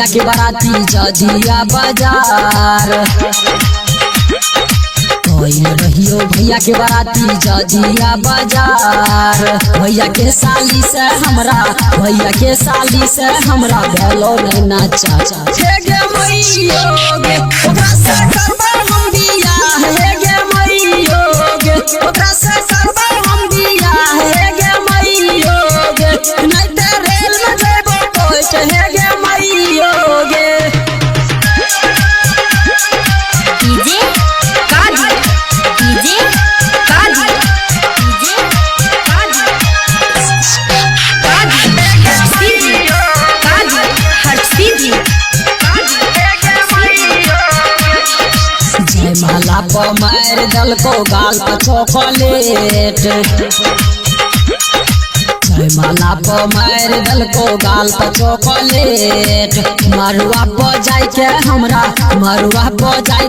भैया के बाराती जदिया बाजार कोई रहियो भैया के बाराती जदिया बाजार भैया के साली से हमरा भेलो नहीं नाचा हे गे मैयो गे ओकरा से करबे हम बियाह हे गे मैयो गे ओकरा से करबे हम बियाह हे गे मैयो गे नहीं ते रेल में जेबो कोइट हे गे मैयो गे माला पर मार दल को गाल पर चॉकलेट माला पर मार दल को गाल पर चॉकलेट मरुआ पर जाय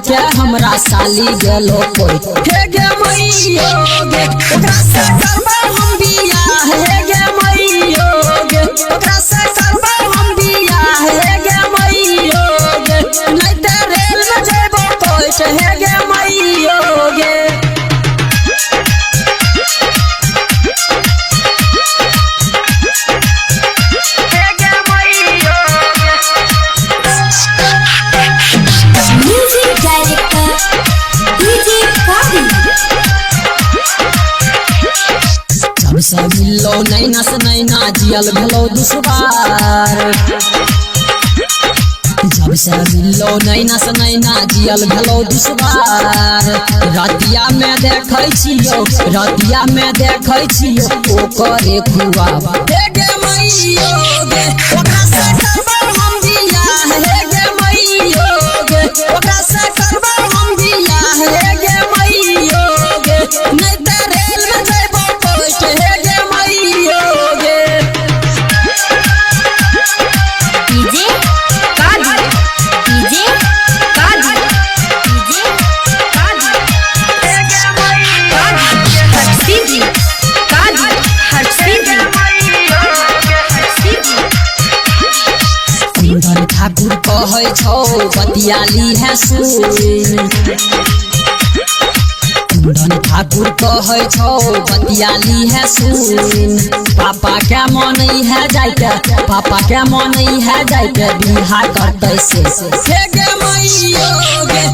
के हमरा साली गेलो कोई हे गे मैयो गे ओकरा से करबे हम बियाह हे गे मैयो गे ओकरा से करबे हम बियाह हे गे मैयो गे नहीं ते रेल में जेबो कोइट हे गे मैयो गे से मिलो नैना से नैना जियल भेलो दुश्वार जब से मिलो नैना से नैना जियल भेलो दुश्वार रतिया में देखै छियो ओकरे खुआबा हे गे मैयो गे ओकरा से करबे हम बियाह हे गे मैयो गे ओकरा से करबे हम बियाह हे गे मैयो गे नहीं ते रेल में जेबो कोइट हे गे मैयो गे कुंदन ठाकुर कहै छौ बतियाली है सुन कुंदन ठाकुर कहै छौ बतियाली है सुन पापा के मन है जाय के बिहा करतै से हे गे मैयो गे